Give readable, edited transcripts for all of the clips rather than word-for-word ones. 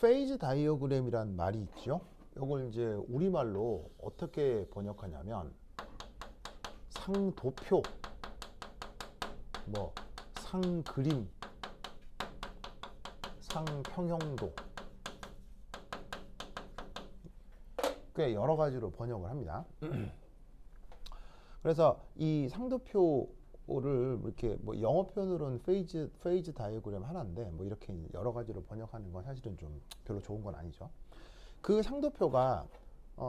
페이즈 다이어그램이란 말이 있죠. 이걸 이제 우리말로 어떻게 번역하냐면 상도표, 뭐 상그림, 상평형도 꽤 여러 가지로 번역을 합니다. 그래서 이 상도표를 이렇게 뭐 영어 표현으로는 페이즈 다이어그램 하나인데 뭐 이렇게 여러 가지로 번역하는 건 사실은 좀 별로 좋은 건 아니죠. 그 상도표가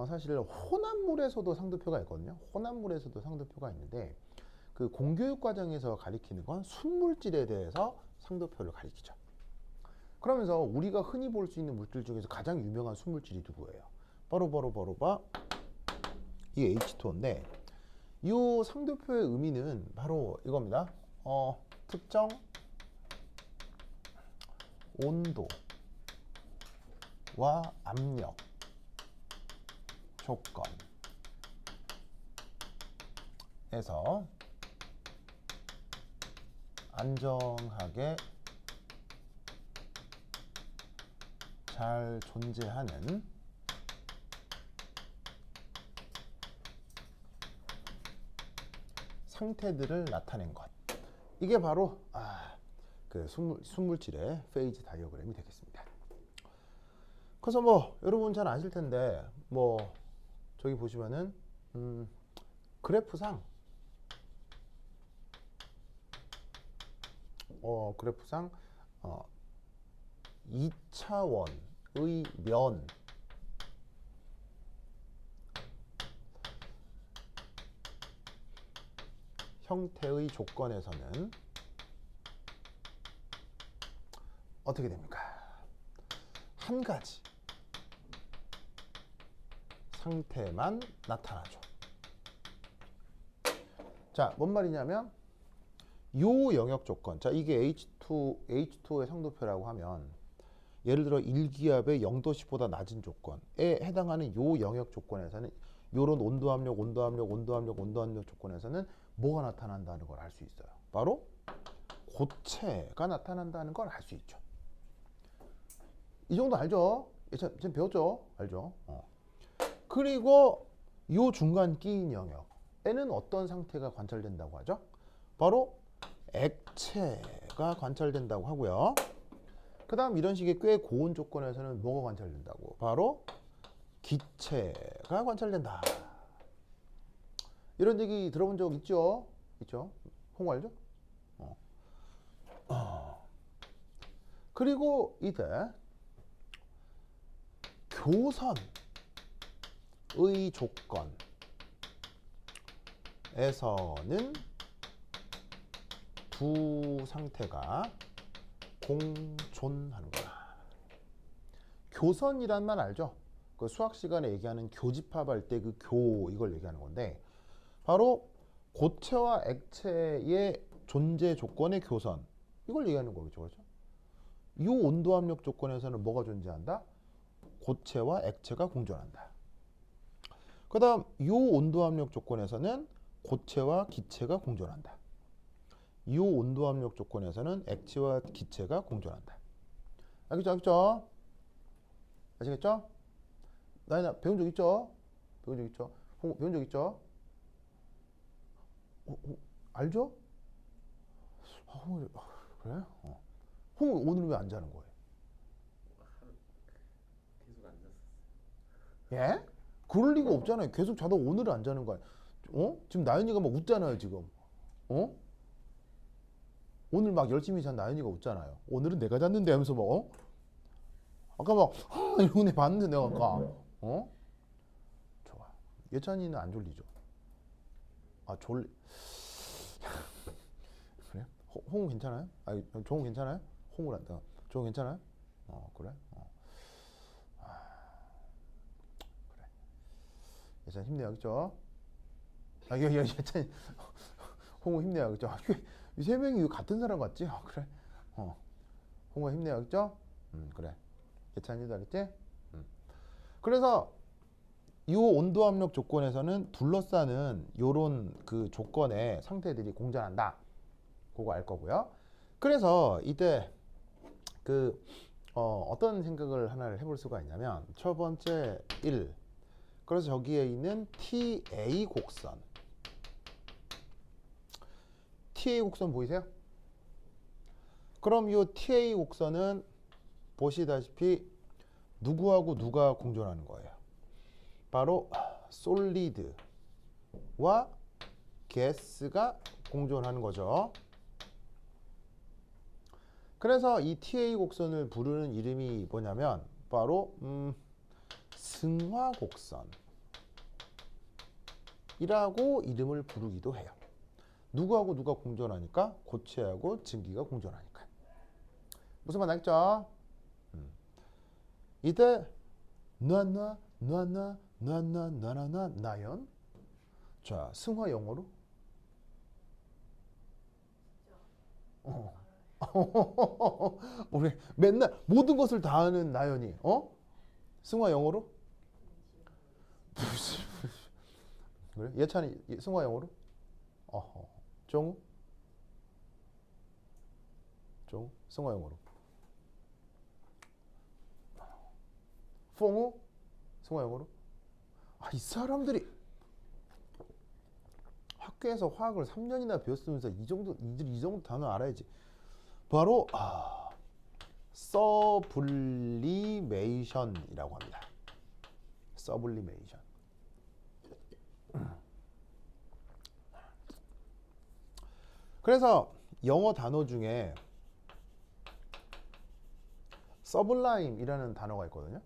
사실 혼합물에서도 상도표가 있거든요. 혼합물에서도 상도표가 있는데 그 공교육 과정에서 가리키는 건 순물질에 대해서 상도표를 가리키죠. 그러면서 우리가 흔히 볼 수 있는 물질 중에서 가장 유명한 순물질이 누구예요? 바로 이 H2O인데 이 상도표의 의미는 바로 이겁니다. 특정 온도와 압력 조건에서 안정하게 잘 존재하는 상태들을 나타낸 것. 이게 바로 그 순물질의 페이즈 다이어그램이 되겠습니다. 그래서 뭐 여러분 잘 아실 텐데 뭐 저기 보시면은 그래프상 2차원의 면 형태의 조건에서는 어떻게 됩니까? 한 가지 상태만 나타나죠. 자, 뭔 말이냐면 요 영역 조건. 자, 이게 H2의 상도표라고 하면 예를 들어 1기압의 0도씨보다 낮은 조건에 해당하는 요 영역 조건에서는 요런 온도 압력 조건에서는 뭐가 나타난다는 걸 알 수 있어요. 바로 고체가 나타난다는 걸 알 수 있죠. 이 정도 알죠? 지금 배웠죠? 알죠? 그리고 요 중간 끼인 영역에는 어떤 상태가 관찰된다고 하죠? 바로 액체가 관찰된다고 하고요. 그 다음 이런 식의 꽤 고온 조건에서는 뭐가 관찰된다고? 바로 기체가 관찰된다. 이런 얘기 들어본 적 있죠? 있죠? 홍 알죠? 그리고 이때 교선의 조건에서는 두 상태가 공존하는 거야. 교선이란 말 알죠? 그 수학 시간에 얘기하는 교집합할 때 그 이걸 얘기하는 건데 바로 고체와 액체의 존재 조건의 교선 이걸 얘기하는 거겠죠, 그렇죠? 이 온도 압력 조건에서는 뭐가 존재한다? 고체와 액체가 공존한다. 그 다음 이 온도 압력 조건에서는 고체와 기체가 공존한다. 이 온도 압력 조건에서는 액체와 기체가 공존한다. 알겠죠? 알겠죠? 아시겠죠? 나 배운 적 있죠? 배운 적 있죠? 배운 적 있죠? 알죠? 그래? 홍 오늘 왜 안 자는 거예요? 계속 안 잤었어요. 예? 그럴 리가 없잖아요. 계속 자다 오늘은 안 자는 거야. 지금 나연이가 막 웃잖아요, 지금. 오늘 막 열심히 잔 나연이가 웃잖아요. 오늘은 내가 잤는데 하면서 막, 아까 막, 이러고 내 봤는데 내가 아까, 좋아. 예찬이는 안 졸리죠? 그래? 홍은 괜찮아요? 종은 괜찮아요? 홍을 한다. 종은 괜찮아요? 그래? 그래. 예찬 힘내야겠죠? 예찬, 홍우 힘내야겠죠? 이 세 명이 같은 사람 같지? 그래. 홍우 힘내야겠죠? 그래. 예찬이도 알겠지? 그래서 이 온도 압력 조건에서는 둘러싸는 요런 그 조건의 상태들이 공존한다. 그거 알 거고요. 그래서 이때 그 어떤 생각을 하나를 해볼 수가 있냐면 첫 번째 1. 그래서 저기에 있는 TA 곡선. TA 곡선 보이세요? 그럼 이 TA 곡선은 보시다시피 누구하고 누가 공존하는 거예요? 바로 솔리드와 가스가 공존하는 거죠. 그래서 이 TA 곡선을 부르는 이름이 뭐냐면 바로 승화곡선이라고 이름을 부르기도 해요. 누구하고 누가 공존하니까? 고체하고 증기가 공존하니까. 무슨 말 알겠죠? 이때 나연. 자, 승화 영어로? 우리 맨날 모든 것을 다 아는 나연이, 승화 영어로? 그래? 예찬이 승화 영어로? 어허. 정우? 승화 영어로. 퐁우? 승화 영어로? 이 사람들이 학교에서 화학을 3년이나 배웠으면서 이 정도 단어 알아야지. 바로 서블리메이션이라고 합니다. 서블리메이션. 그래서 영어 단어 중에 서블라임이라는 단어가 있거든요.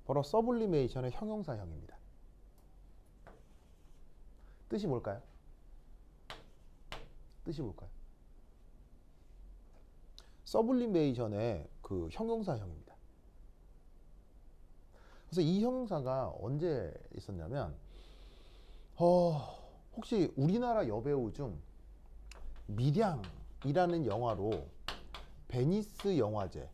바로 서블리메이션의 형용사형입니다. 뜻이 뭘까요? 서블리메이션의 그 형용사형입니다. 그래서 이 형용사가 언제 있었냐면 혹시 우리나라 여배우 중 미량이라는 영화로 베니스 영화제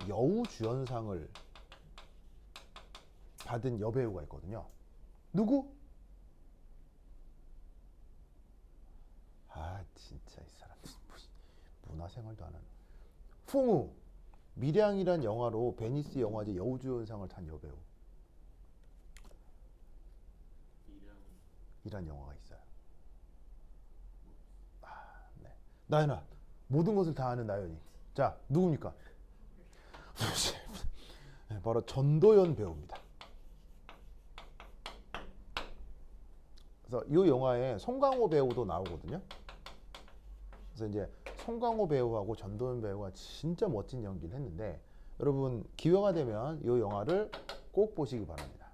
여우주연상을 받은 여배우가 있거든요. 누구? 진짜 이 사람 문화생활도 안 하네. 퐁우. 미량이란 영화로 베니스 영화제 여우주연상을 탄 여배우. 이란 영화가 있어요. 네. 나연아, 모든 것을 다 아는 나연이. 자, 누굽니까? 바로 전도연 배우입니다. 그래서 이 영화에 송강호 배우도 나오거든요. 그래서 이제 송강호 배우하고 전도연 배우가 진짜 멋진 연기를 했는데, 여러분 기회가 되면 이 영화를 꼭 보시기 바랍니다.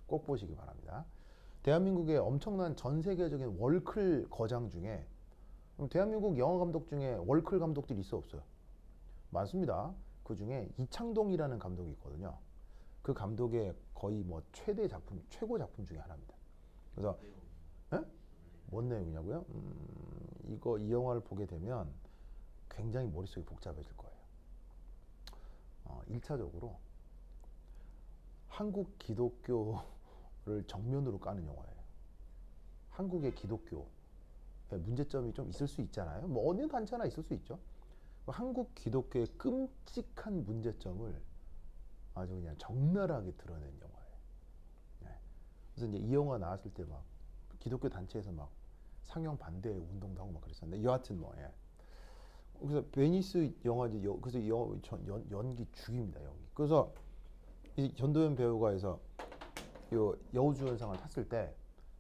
꼭 보시기 바랍니다. 대한민국의 엄청난 전 세계적인 월클 거장 중에, 대한민국 영화 감독 중에 월클 감독들이 있어 없어요? 많습니다. 그 중에 이창동이라는 감독이 있거든요. 그 감독의 거의 뭐 최고 작품 중에 하나입니다. 그래서 뭔 내용이냐고요? 이 영화를 보게 되면 굉장히 머릿속이 복잡해질 거예요. 1차적으로 한국 기독교를 정면으로 까는 영화예요. 한국의 기독교에 문제점이 좀 있을 수 있잖아요. 뭐 어느 단체나 있을 수 있죠. 한국 기독교의 끔찍한 문제점을 아주 그냥 적나라하게 드러낸 영화예요. 그래서 이제 이 영화 나왔을 때 막 기독교 단체에서 막 상영 반대 운동도 하고 막 그랬었는데, 여하튼 뭐 그래서 베니스 영화제 그래서 연기 죽입니다. 연기. 그래서 이 전도연 배우가 해서 요 여우주연상을 탔을 때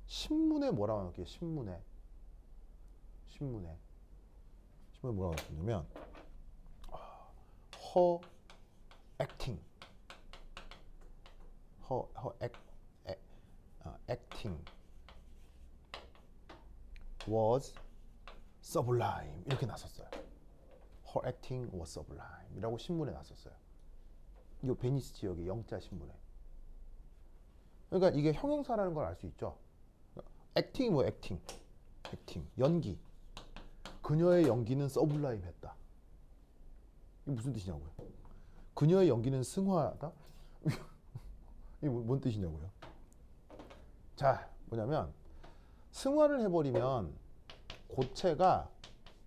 신문에 뭐라고 나왔게요? 신문에 뭐라고 나왔냐면 her acting was sublime 이렇게 나섰어요. Her acting was sublime 이라고 신문에 났었어요. 이 베니스 지역의 영자 신문에. 그러니까 이게 형용사라는 걸 알 수 있죠. acting이 뭐 acting 연기. 그녀의 연기는 서블라임 했다. 이게 무슨 뜻이냐고요? 그녀의 연기는 승화하다? 이게 뭔 뜻이냐고요? 자, 뭐냐면 승화를 해버리면 고체가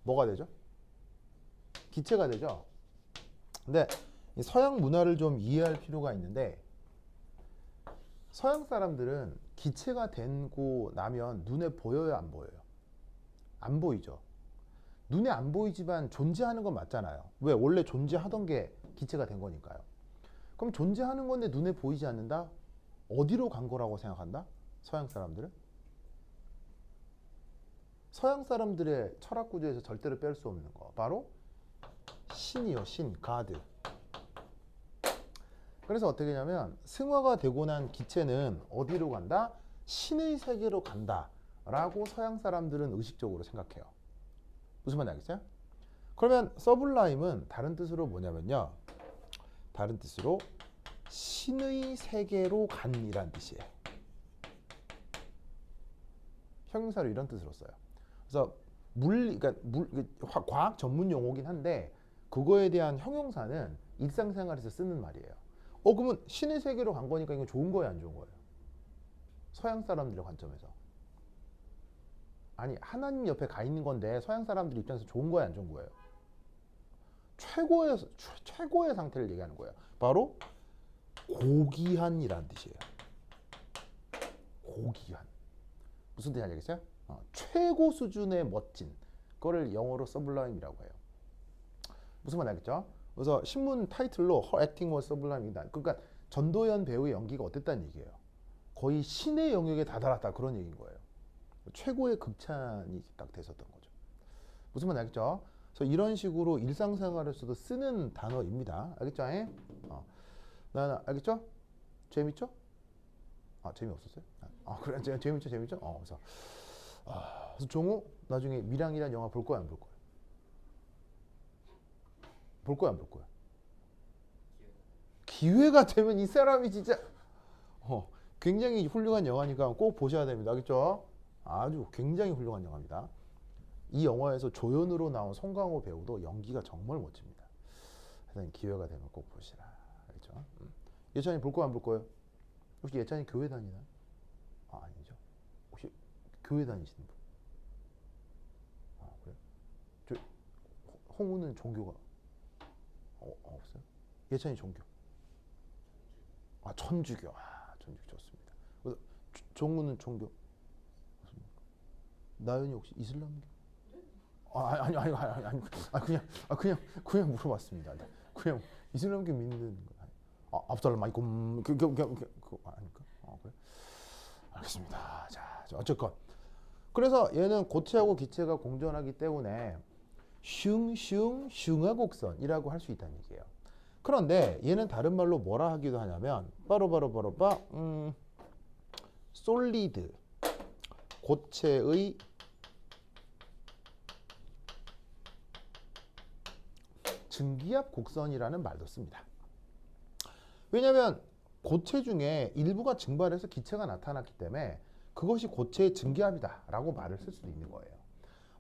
뭐가 되죠? 기체가 되죠. 근데 이 서양 문화를 좀 이해할 필요가 있는데 서양 사람들은 기체가 되고 나면 눈에 보여요, 안 보여요? 안 보이죠. 눈에 안 보이지만 존재하는 건 맞잖아요. 왜? 원래 존재하던 게 기체가 된 거니까요. 그럼 존재하는 건데 눈에 보이지 않는다? 어디로 간 거라고 생각한다? 서양 사람들은? 서양 사람들의 철학 구조에서 절대로 뺄 수 없는 거. 바로 신이요, 신, 가드. 그래서 어떻게 하냐면 승화가 되고 난 기체는 어디로 간다? 신의 세계로 간다 라고 서양 사람들은 의식적으로 생각해요. 무슨 말인지 알겠어요? 그러면 서블라임은 다른 뜻으로 뭐냐면요, 다른 뜻으로 신의 세계로 간이란 뜻이에요. 형용사로 이런 뜻으로 써요. 그래서 과학 전문 용어긴 한데 그거에 대한 형용사는 일상생활에서 쓰는 말이에요. 그러면 신의 세계로 간 거니까 이거 좋은 거예요, 안 좋은 거예요? 서양 사람들의 관점에서. 아니, 하나님 옆에 가 있는 건데 서양 사람들 입장에서 좋은 거예요, 안 좋은 거예요? 최고의 상태를 얘기하는 거예요. 바로 고귀한이라는 뜻이에요. 고귀한. 무슨 뜻인지 알겠어요? 최고 수준의 멋진 그거를 영어로 서블라임이라고 해요. 무슨 말인지 알겠죠? 그래서 신문 타이틀로 Her acting was sublime이다. 그러니까 전도연 배우의 연기가 어땠다는 얘기예요. 거의 신의 영역에 다다랐다, 그런 얘기인 거예요. 최고의 극찬이 딱 됐었던 거죠. 무슨 말인지 알겠죠? 그래서 이런 식으로 일상생활에서도 쓰는 단어입니다. 알겠죠? 알겠죠? 재밌죠? 재미없었어요? 그래, 재밌죠? 그래서 종우 나중에 미랑이란 영화 볼 거야, 안 볼 거야? 볼 거야, 안 볼 거야? 기회가 되면 이 사람이 진짜 굉장히 훌륭한 영화니까 꼭 보셔야 됩니다. 알겠죠? 아주 굉장히 훌륭한 영화입니다. 이 영화에서 조연으로 나온 송강호 배우도 연기가 정말 멋집니다. 그래서 기회가 되면 꼭 보시라. 알겠죠? 예찬이 볼 거야, 안 볼 거예요? 혹시 예찬이 교회 다니나? 아니죠. 혹시 교회 다니시는 분? 그래요? 홍우는 종교가 없어요? 예찬이 종교? 천주교. 천주교 좋습니다. 그래서 종우는 종교? 나연이 혹시 이슬람교? 아니, 그냥 물어봤습니다. 그냥 이슬람교 믿는 거. 압살롬 그거 아닙니까? 그래? 알겠습니다. 자, 어쨌건 그래서 얘는 고체하고 기체가 공존하기 때문에 슝하곡선이라고 할 수 있다는 얘기예요. 그런데 얘는 다른 말로 뭐라 하기도 하냐면 바로 솔리드, 고체의 증기압 곡선이라는 말도 씁니다. 왜냐하면 고체 중에 일부가 증발해서 기체가 나타났기 때문에 그것이 고체의 증기압이다 라고 말을 쓸 수도 있는 거예요.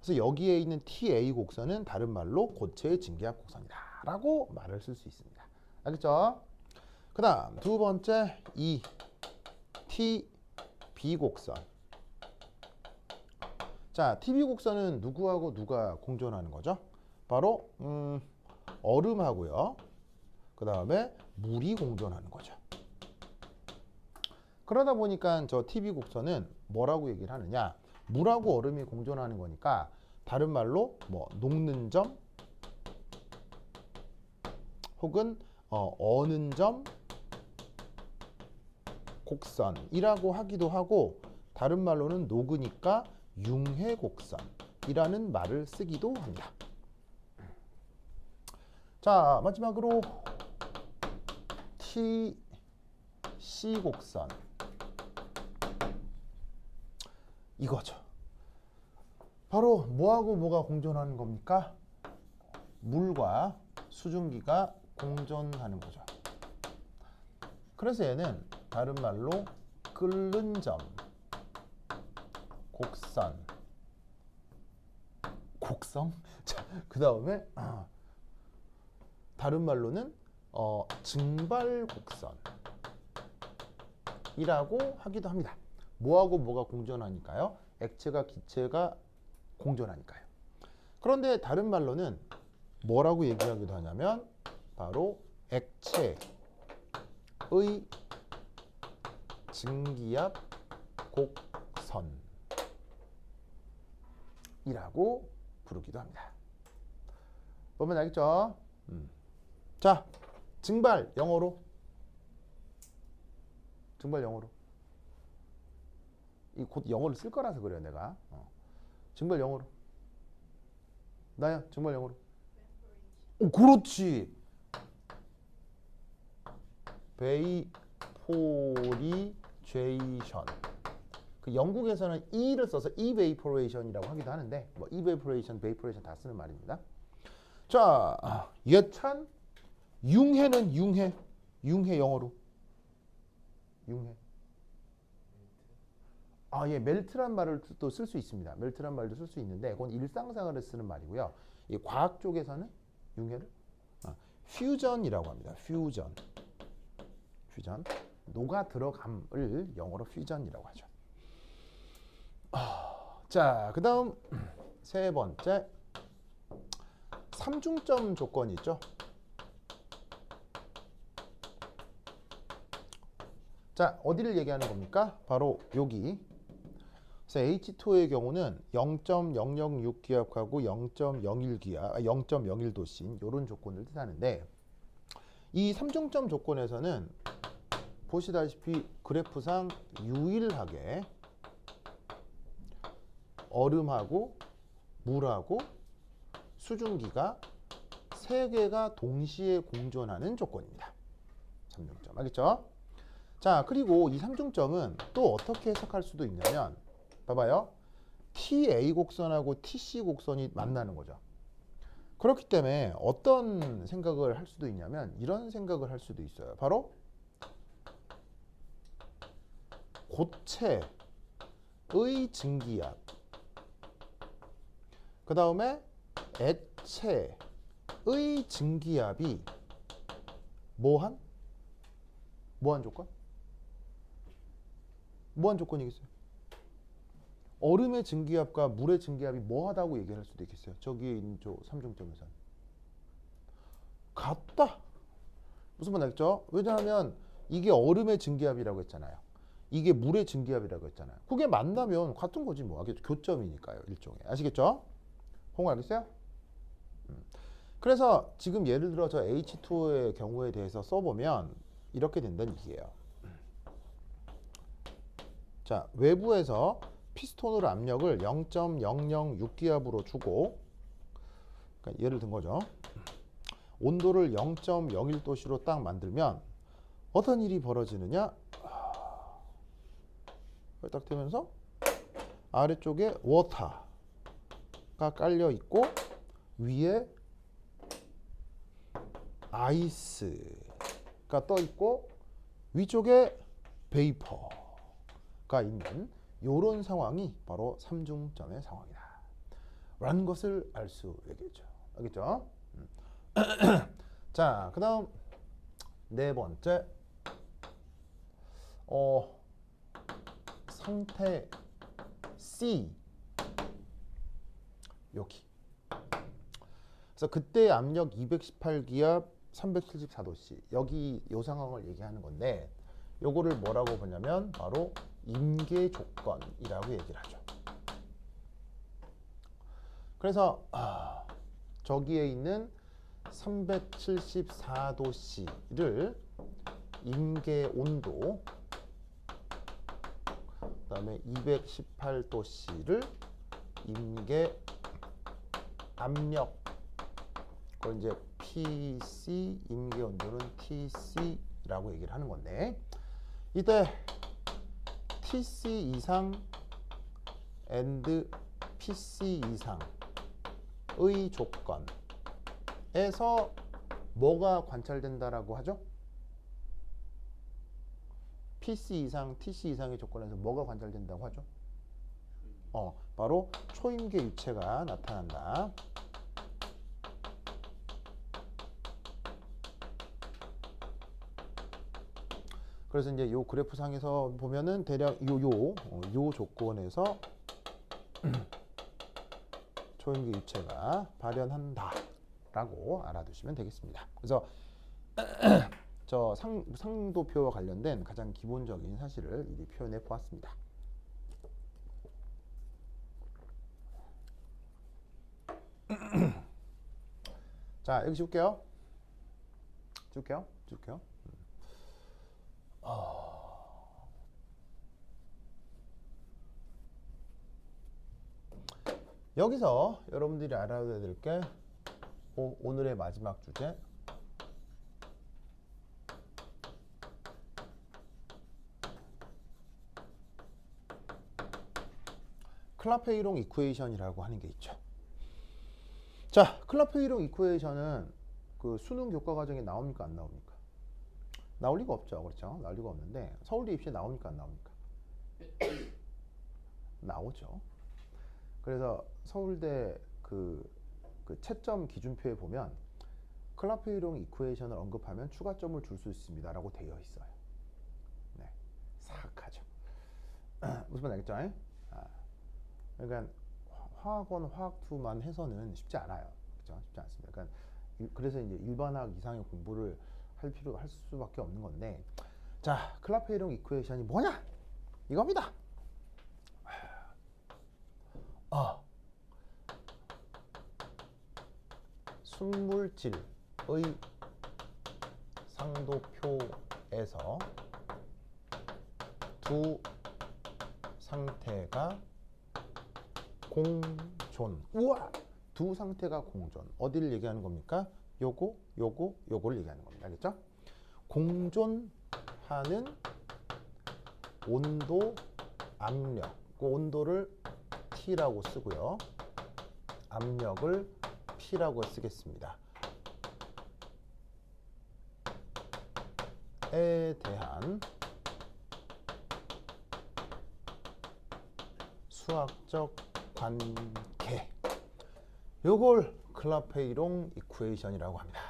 그래서 여기에 있는 TA 곡선은 다른 말로 고체의 증기압 곡선이다 라고 말을 쓸 수 있습니다. 알겠죠? 그 다음 두 번째 이 TB 곡선. 자, TB 곡선은 누구하고 누가 공존하는 거죠? 바로 얼음하고요. 그 다음에 물이 공존하는 거죠. 그러다 보니까 저 TB 곡선은 뭐라고 얘기를 하느냐? 물하고 얼음이 공존하는 거니까 다른 말로 뭐 녹는 점 혹은 어는 점 곡선이라고 하기도 하고 다른 말로는 녹으니까 융해곡선이라는 말을 쓰기도 합니다. 자, 마지막으로 TC 곡선 이거죠. 바로 뭐하고 뭐가 공존하는 겁니까? 물과 수증기가 공존하는 거죠. 그래서 얘는 다른 말로 끓는 점 곡성? 자, 그 다음에 다른 말로는 증발 곡선이라고 하기도 합니다. 뭐하고 뭐가 공존하니까요? 액체가 기체가 공존하니까요. 그런데 다른 말로는 뭐라고 얘기하기도 하냐면 바로 액체의 증기압 곡선이라고 부르기도 합니다. 보면 알겠죠? 자, 증발 영어로. 증발 영어로. 이 곧 영어를 쓸 거라서 그래요, 내가. 증발 영어로. 나야, 증발 영어로. 오, 그렇지. 베이포리제이션. 그 영국에서는 E를 써서 evaporation이라고 하기도 하는데 뭐 evaporation, vaporation 다 쓰는 말입니다. 자, 예찬 융해는 융해 영어로. 융해. 예, 멜트란 말을 또 쓸 수 있습니다. 멜트란 말도 쓸 수 있는데 그건 일상생활에 쓰는 말이고요. 이 과학 쪽에서는 융해를 퓨전이라고 합니다. 퓨전. 녹아 들어감을 영어로 퓨전이라고 하죠. 자, 그다음 세 번째 삼중점 조건이 있죠. 자, 어디를 얘기하는 겁니까? 바로 여기. 그래서 H2O의 경우는 0.006기압하고 0.01기압, 0.01도씬 이런 조건을 뜻하는데 이 삼중점 조건에서는 보시다시피 그래프상 유일하게 얼음하고 물하고 수증기가 세 개가 동시에 공존하는 조건입니다. 삼중점. 알겠죠? 자, 그리고 이 삼중점은 또 어떻게 해석할 수도 있냐면 봐봐요. TA 곡선하고 TC 곡선이 만나는 거죠. 그렇기 때문에 어떤 생각을 할 수도 있냐면 이런 생각을 할 수도 있어요. 바로 고체의 증기압, 그 다음에 액체의 증기압이 뭐한 조건? 뭐한 조건이겠어요? 얼음의 증기압과 물의 증기압이 뭐하다고 얘기할 수도 있겠어요. 저기에 있는 저 삼중점에서는 같다. 무슨 말 알겠죠? 왜냐하면 이게 얼음의 증기압이라고 했잖아요. 이게 물의 증기압이라고 했잖아요. 그게 만나면 같은 거지 뭐. 교점이니까요. 일종의. 아시겠죠? 홍 알겠어요? 그래서 지금 예를 들어 저 H2O의 경우에 대해서 써보면 이렇게 된다는 얘기예요. 자, 외부에서 피스톤으로 압력을 0.006기압으로 주고, 그러니까 예를 든 거죠. 온도를 0.01도씨로 딱 만들면 어떤 일이 벌어지느냐? 딱 되면서 아래쪽에 워터가 깔려 있고 위에 아이스가 떠 있고 위쪽에 베이퍼가 있는 이런 상황이 바로 삼중점의 상황이다 라는 것을 알 수 있겠죠. 알겠죠? 자, 그 다음 네 번째 상태 C 여기. 그래서 그때 압력 218기압 374도씨 여기 이 상황을 얘기하는 건데 요거를 뭐라고 보냐면 바로 임계 조건이라고 얘기를 하죠. 그래서 저기에 있는 374도씨를 임계 온도, 그 다음에 218도씨를 임계 압력, 그걸 이제 PC, 임계 온도는 TC라고 얘기를 하는 건데 이때 TC 이상 and PC 이상의 조건에서 뭐가 관찰된다라고 하죠? PC 이상, TC 이상의 조건에서 뭐가 관찰된다고 하죠? 바로 초임계 유체가 나타난다. 그래서 이제 요 그래프 상에서 보면은 대략 요 조건에서 초임계 유체가 발현한다 라고 알아두시면 되겠습니다. 그래서 저 상도표와 관련된 가장 기본적인 사실을 미리 표현해 보았습니다. 자, 여기 지울게요. 지울게요. 여기서 여러분들이 알아둬야 될 게 오늘의 마지막 주제, 클라페이롱 이쿠에이션이라고 하는 게 있죠. 자, 클라페이롱 이쿠에이션은 그 수능 교과 과정에 나옵니까, 안 나옵니까? 나올 리가 없죠. 그렇죠? 나올 리가 없는데 서울대 입시에 나옵니까, 안 나옵니까? 나오죠. 그래서 서울대 그 채점 기준표에 보면 클라페이롱 이쿠에이션을 언급하면 추가점을 줄 수 있습니다 라고 되어 있어요. 네, 사악하죠. 무슨 말인지 알겠죠? 그러니까 화학원, 화학2만 해서는 쉽지 않아요. 그렇죠? 쉽지 않습니다. 그러니까 그래서 이제 일반학 이상의 공부를 할 수밖에 없는 건데, 자, 클라페이롱 이쿠에이션이 뭐냐? 이겁니다. 순물질의 상도표에서 두 상태가 공존. 우와! 두 상태가 공존. 어디를 얘기하는 겁니까? 요거를 얘기하는 겁니다. 알겠죠? 공존하는 온도, 압력. 그 온도를 T라고 쓰고요. 압력을 P라고 쓰겠습니다. 에 대한 수학적 관계. 요걸 클라페이롱 이쿠에이션이라고 합니다.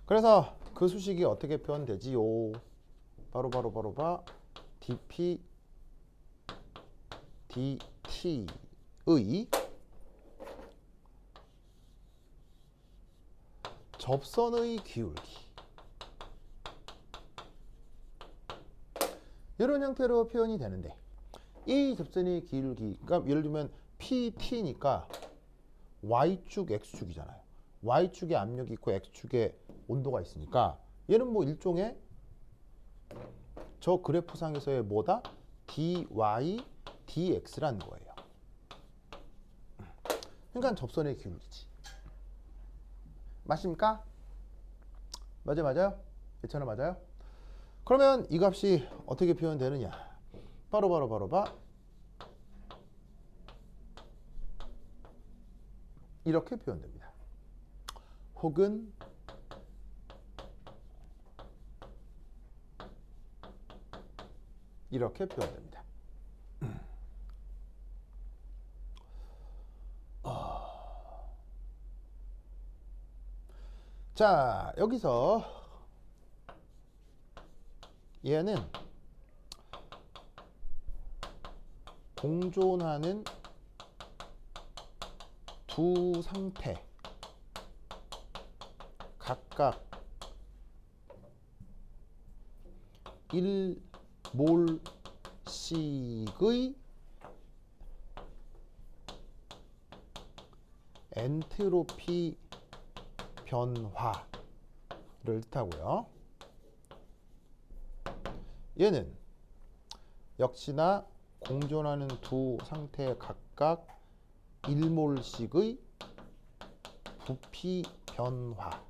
그래서 그 수식이 어떻게 표현되지요? 바로 dp dt의 접선의 기울기, 이런 형태로 표현이 되는데, 이 접선의 기울기가 예를 들면 PT니까 Y축, X축이잖아요. Y축에 압력이 있고 X축에 온도가 있으니까 얘는 뭐 일종의 저 그래프상에서의 뭐다? dy, dx라는 거예요. 그러니까 접선의 기울기지. 맞습니까? 맞아요? 예찬아 맞아요? 그러면 이 값이 어떻게 표현되느냐? 바로 이렇게 표현됩니다. 혹은 이렇게 표현됩니다. 자, 여기서 얘는 공존하는 두 상태 각각 1몰씩의 엔트로피 변화를 뜻하고요. 얘는 역시나 공존하는 두 상태 각각 1몰씩의 부피 변화.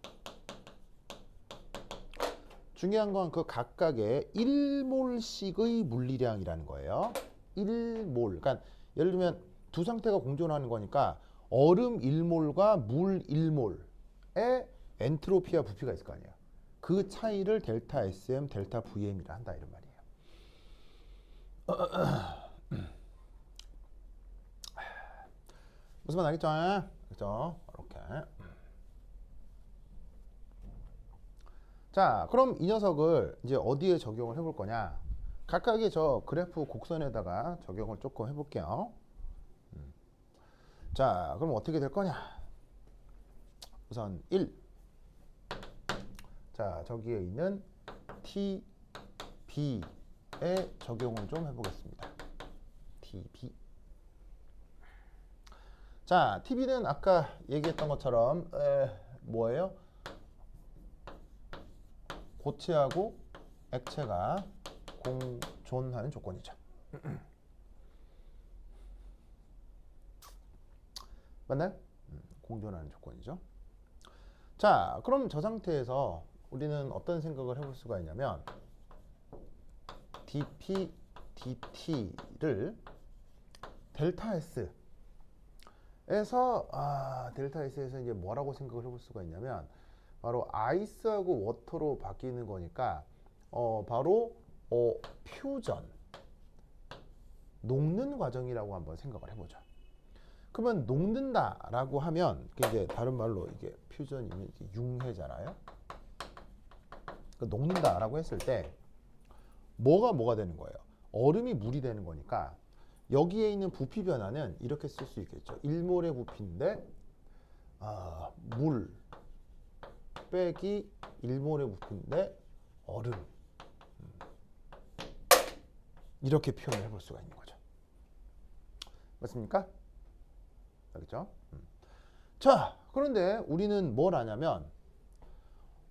중요한 건 그 각각의 1몰씩의 물리량이라는 거예요. 1몰. 그러니까 예를 들면 두 상태가 공존하는 거니까 얼음 1몰과 물 1몰의 엔트로피와 부피가 있을 거 아니에요. 그 차이를 델타 SM, 델타 VM이라 한다 이런 말이에요. 무슨 말 알겠죠? 그렇죠? 이렇게. 자, 그럼 이 녀석을 이제 어디에 적용을 해볼 거냐? 각각의 저 그래프 곡선에다가 적용을 조금 해볼게요. 자, 그럼 어떻게 될 거냐? 우선 1. 자, 저기에 있는 T, B에 적용을 좀 해보겠습니다. T, B. 자, TB는 아까 얘기했던 것처럼 뭐예요? 고체하고 액체가 공존하는 조건이죠. 맞나요? 공존하는 조건이죠. 자, 그럼 저 상태에서 우리는 어떤 생각을 해볼 수가 있냐면 dp, dt를 델타 S에서 델타 S에서 이제 뭐라고 생각을 해볼 수가 있냐면 바로 아이스하고 워터로 바뀌는 거니까 바로 퓨전, 녹는 과정이라고 한번 생각을 해보죠. 그러면 녹는다라고 하면 이제 다른 말로 이게 퓨전이면 이게 융해잖아요. 녹는다라고 했을 때 뭐가 되는 거예요? 얼음이 물이 되는 거니까 여기에 있는 부피 변화는 이렇게 쓸 수 있겠죠. 1몰의 부피인데 물 빼기 1몰의 부피인데 얼음, 이렇게 표현을 해볼 수가 있는 거죠. 맞습니까? 알겠죠? 자, 그런데 우리는 뭘 하냐면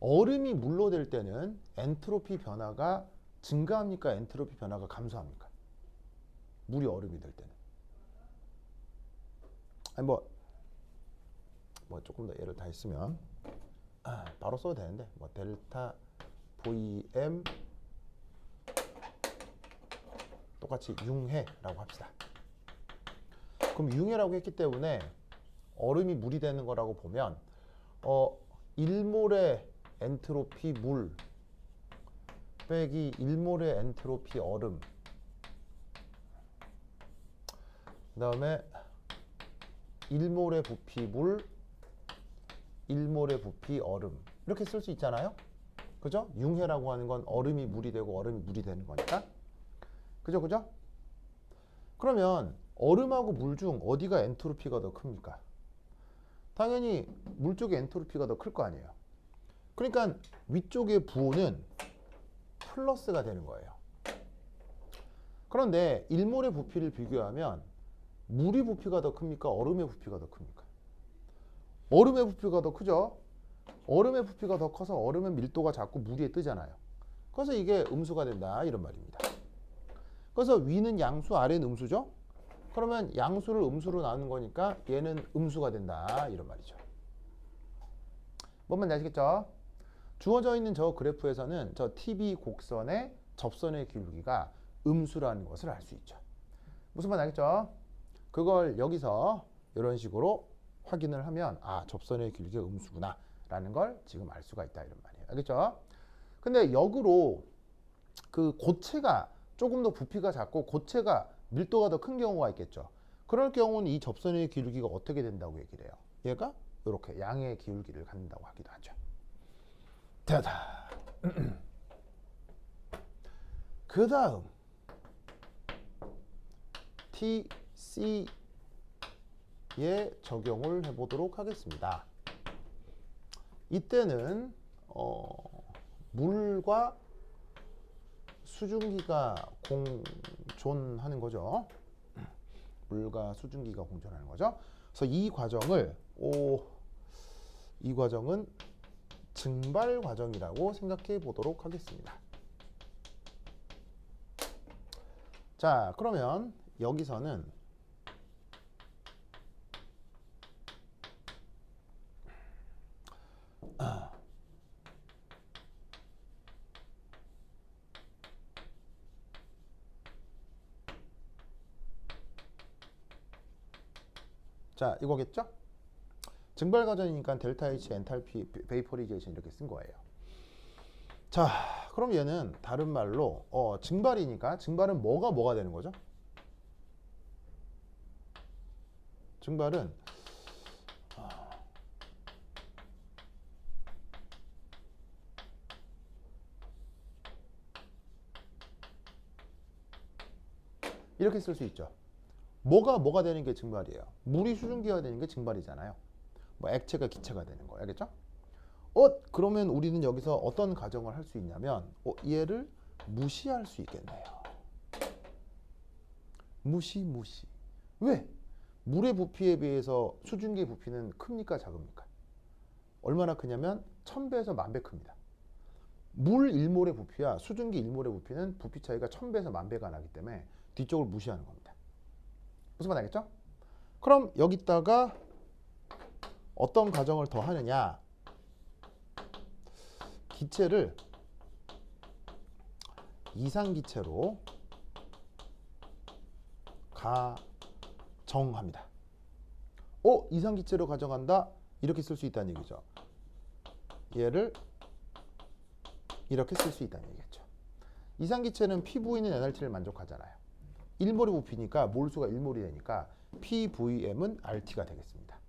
얼음이 물로 될 때는 엔트로피 변화가 증가합니까? 엔트로피 변화가 감소합니까? 물이 얼음이 될 때는. 아니 뭐 조금 더 예를 다 있으면 바로 써도 되는데 뭐 델타 VM 똑같이 융해라고 합시다. 그럼 융해라고 했기 때문에 얼음이 물이 되는 거라고 보면 1몰의 엔트로피 물 빼기 1몰의 엔트로피 얼음, 그 다음에 1몰의 부피 물, 1몰의 부피 얼음, 이렇게 쓸 수 있잖아요. 그죠? 융해라고 하는 건 얼음이 물이 되고 얼음이 물이 되는 거니까. 그죠? 그러면 얼음하고 물 중 어디가 엔트로피가 더 큽니까? 당연히 물 쪽의 엔트로피가 더 클 거 아니에요. 그러니까 위쪽의 부호는 플러스가 되는 거예요. 그런데 1몰의 부피를 비교하면 물의 부피가 더 큽니까? 얼음의 부피가 더 큽니까? 얼음의 부피가 더 크죠? 얼음의 부피가 더 커서 얼음의 밀도가 자꾸 물 위에 뜨잖아요. 그래서 이게 음수가 된다, 이런 말입니다. 그래서 위는 양수, 아래는 음수죠? 그러면 양수를 음수로 나누는 거니까 얘는 음수가 된다, 이런 말이죠. 뭔 말인지 아시겠죠? 주어져 있는 저 그래프에서는 저 TB 곡선의 접선의 기울기가 음수라는 것을 알 수 있죠. 무슨 말 알겠죠? 그걸 여기서 이런 식으로 확인을 하면 접선의 기울기가 음수구나 라는 걸 지금 알 수가 있다, 이런 말이에요. 알겠죠? 근데 역으로 그 고체가 조금 더 부피가 작고 고체가 밀도가 더 큰 경우가 있겠죠. 그럴 경우는 이 접선의 기울기가 어떻게 된다고 얘기를 해요? 얘가 이렇게 양의 기울기를 갖는다고 하기도 하죠. 그 다음 TC에 적용을 해보도록 하겠습니다. 이때는 물과 수증기가 공존하는 거죠. 물과 수증기가 공존하는 거죠. 그래서 이 과정은 증발 과정이라고 생각해 보도록 하겠습니다. 자, 그러면 여기서는 자, 이거겠죠? 증발 과정이니까 델타 H 엔탈피 베이퍼리제이션 이렇게 쓴 거예요. 자, 그럼 얘는 다른 말로 증발이니까 증발은 뭐가 되는 거죠? 증발은 이렇게 쓸 수 있죠. 뭐가 되는 게 증발이에요? 물이 수증기가 되는 게 증발이잖아요. 뭐 액체가 기체가 되는 거 알겠죠? 그러면 우리는 여기서 어떤 가정을 할 수 있냐면 얘를 무시할 수 있겠네요. 무시. 왜? 물의 부피에 비해서 수증기의 부피는 큽니까 작습니까? 얼마나 크냐면 1000배에서 10,000배 큽니다. 물 1몰의 부피와 수증기 1몰의 부피는 부피 차이가 1000배에서 10,000배가 나기 때문에 뒤쪽을 무시하는 겁니다. 무슨 말 알겠죠? 그럼 여기다가 어떤 가정을 더 하느냐? 기체를 이상기체로 가정합니다. 이상기체로 가정한다? 이렇게 쓸 수 있다는 얘기죠. 얘를 이렇게 쓸 수 있다는 얘기겠죠. 이상기체는 PV는 NRT를 만족하잖아요. 1몰의 부피니까 몰수가 1몰이 되니까 PVM은 RT가 되겠습니다.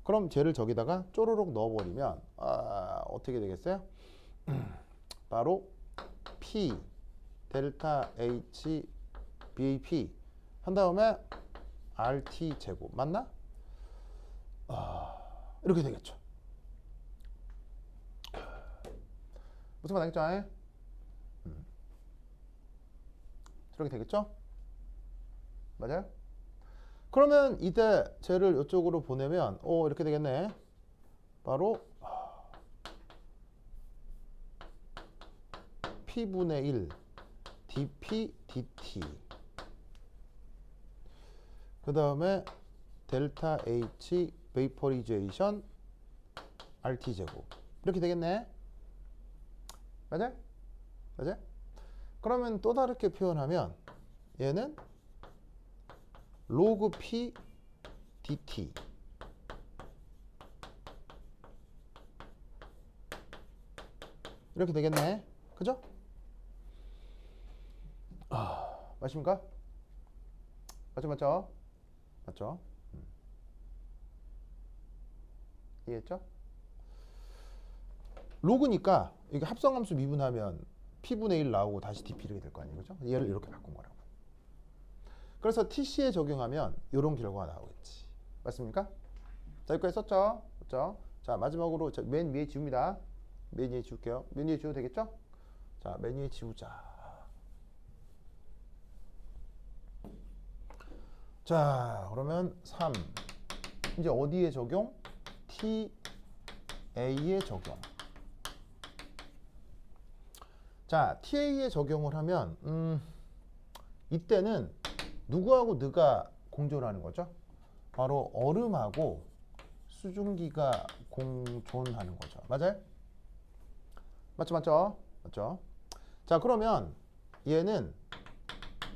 그럼 쟤를 저기다가 쪼로록 넣어버리면 어떻게 되겠어요? 바로 P 델타 H BAP 한 다음에 RT 제곱 맞나? 이렇게 되겠죠. 무슨 말 알겠죠? 이렇게 되겠죠? 맞아요? 그러면 이때 쟤를 이쪽으로 보내면 이렇게 되겠네. 바로 P분의 1 dP dt 그 다음에 델타 H 베이퍼리제이션 RT 제곱 이렇게 되겠네. 맞아요? 맞아요? 그러면 또 다르게 표현하면 얘는 로그 P dt 이렇게 되겠네. 그죠? 맞습니까? 맞죠? 이해했죠? 로그니까 이게 합성함수 미분하면 P분의 1 나오고 다시 dP 이렇게 될 거 아니에요. 그죠? 얘를 이렇게 바꾼 거라고. 그래서 TC에 적용하면 이런 결과가 나오겠지. 맞습니까? 자, 여기까지 썼죠? 그렇죠? 자, 마지막으로 맨 위에 지웁니다. 맨 위에 지울게요. 맨 위에 지워도 되겠죠? 자, 맨 위에 지우자. 자, 그러면 3. 이제 어디에 적용? TA에 적용. 자, TA에 적용을 하면 이때는 누구하고 누가 공존하는 거죠? 바로 얼음하고 수증기가 공존하는 거죠. 맞아요? 맞죠? 자, 그러면 얘는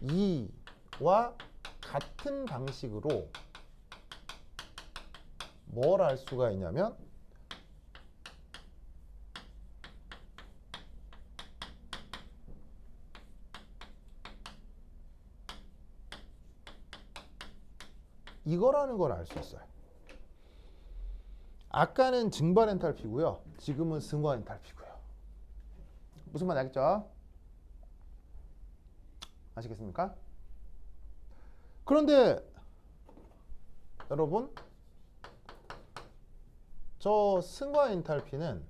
이와 같은 방식으로 뭘 할 수가 있냐면 이거라는 걸 알 수 있어요. 아까는 증발 엔탈피고요. 지금은 승화 엔탈피고요. 무슨 말 알겠죠? 아시겠습니까? 그런데 여러분 저 승화 엔탈피는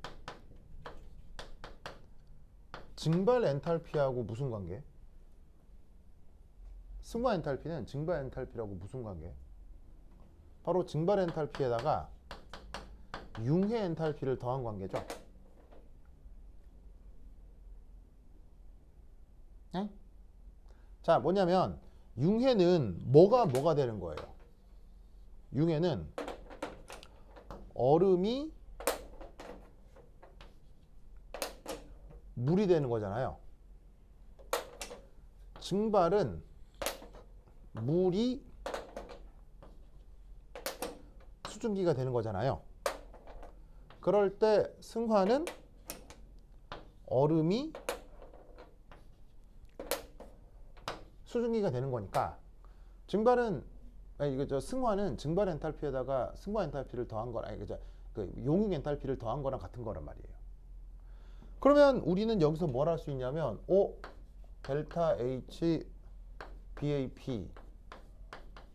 증발 엔탈피하고 무슨 관계? 승화 엔탈피는 증발 엔탈피라고 무슨 관계? 바로 증발 엔탈피에다가 융해 엔탈피를 더한 관계죠. 네? 자, 뭐냐면 융해는 뭐가 되는 거예요? 융해는 얼음이 물이 되는 거잖아요. 증발은 물이 수증기가 되는 거잖아요. 그럴 때 승화는 얼음이 수증기가 되는 거니까 증발은 승화는 증발 엔탈피에다가 승화 엔탈피를 더한 거랑 그 용융 엔탈피를 더한 거랑 같은 거란 말이에요. 그러면 우리는 여기서 뭘 할 수 있냐면 델타 H BAP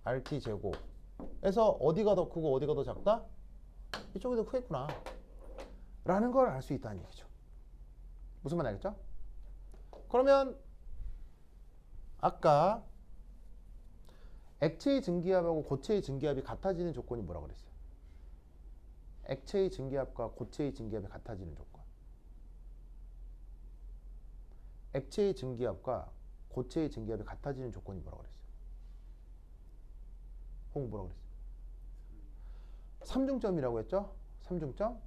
RT 제곱에서 어디가 더 크고 어디가 더 작다? 이쪽이 더 크겠구나 라는 걸 알 수 있다는 얘기죠. 무슨 말 알겠죠? 그러면 아까 액체의 증기압하고 고체의 증기압이 같아지는 조건이 뭐라고 그랬어요? 액체의 증기압과 고체의 증기압이 같아지는 조건. 액체의 증기압과 고체의 증기압이 같아지는 조건이 뭐라고 그랬어요? 홍 뭐라고 그랬어요? 삼중점이라고 했죠? 삼중점.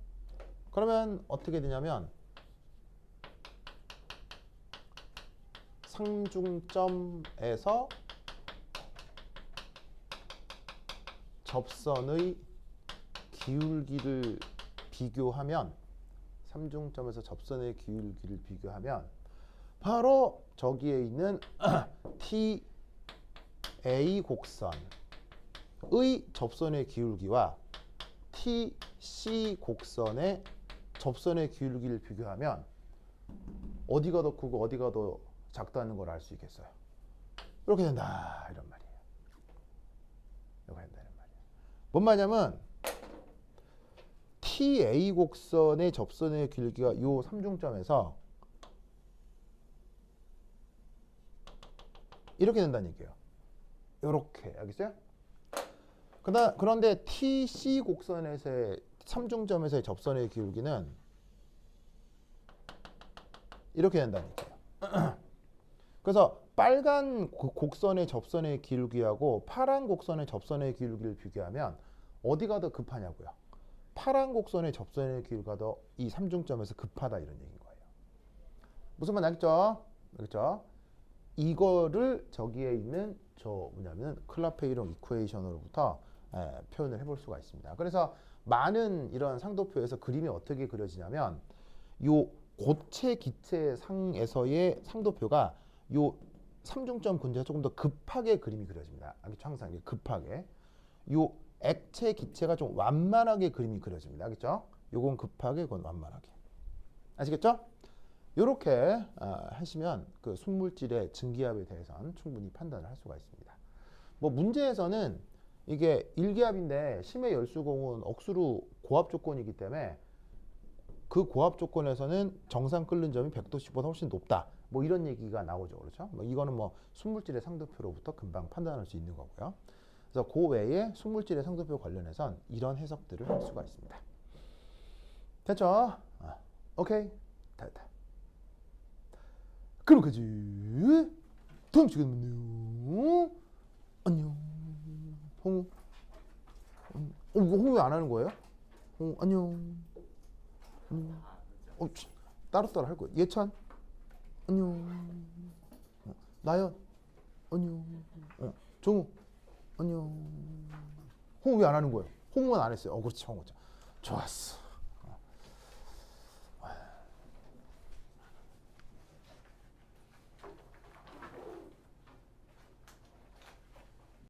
그러면 어떻게 되냐면 상중점에서 접선의 기울기를 비교하면 삼중점에서 접선의 기울기를 비교하면 바로 저기에 있는 TA 곡선의 접선의 기울기와 TC 곡선의 접선의 기울기를 비교하면 어디가 더 크고 어디가 더 작다는 걸 알 수 있겠어요. 이렇게 된다 이런 말이에요. 이렇게 된다 이런 말이에요. 뭔 말이냐면 TA 곡선의 접선의 길기가 요 삼중점에서 이렇게 된다는 얘기예요. 이렇게 알겠어요? 그런데 TC 곡선에서의 삼중점에서의 접선의 기울기는 이렇게 된다는 얘기예요. 그래서 빨간 곡선의 접선의 기울기하고 파란 곡선의 접선의 기울기를 비교하면 어디가 더 급하냐고요. 파란 곡선의 접선의 기울기가 더 이 삼중점에서 급하다 이런 얘기인 거예요. 무슨 말 알겠죠? 알겠죠? 이거를 저기에 있는 저 뭐냐면 클라페이론 이퀘이션으로부터 표현을 해볼 수가 있습니다. 그래서 많은 이런 상도표에서 그림이 어떻게 그려지냐면 요 고체 기체 상에서의 상도표가 요 삼중점 근처에 조금 더 급하게 그림이 그려집니다. 알겠죠? 항상 이게 급하게. 요 액체 기체가 좀 완만하게 그림이 그려집니다. 알겠죠? 요건 급하게, 이건 완만하게. 아시겠죠? 요렇게 하시면 그 순물질의 증기압에 대해서는 충분히 판단을 할 수가 있습니다. 뭐 문제에서는 이게 일기압인데 심해 열수공은 억수로 고압 조건이기 때문에 그 고압 조건에서는 정상 끓는 점이 100도씨보다 훨씬 높다. 뭐 이런 얘기가 나오죠. 그렇죠? 뭐 이거는 뭐 순물질의 상도표로부터 금방 판단할 수 있는 거고요. 그래서 그 외에 순물질의 상도표 관련해선 이런 해석들을 할 수가 있습니다. 됐죠? 오케이. 됐다. 그럼까지 다음 시간에 만나요. 안녕. 홍우. 홍우 왜 안 하는 거예요? 홍우 안녕. 따로따로 할 거예요. 예찬 안녕. 나연 안녕. 정우 안녕. 홍우 왜 안 하는 거예요? 홍우는 안 했어요. 그렇지 홍우. 좋았어.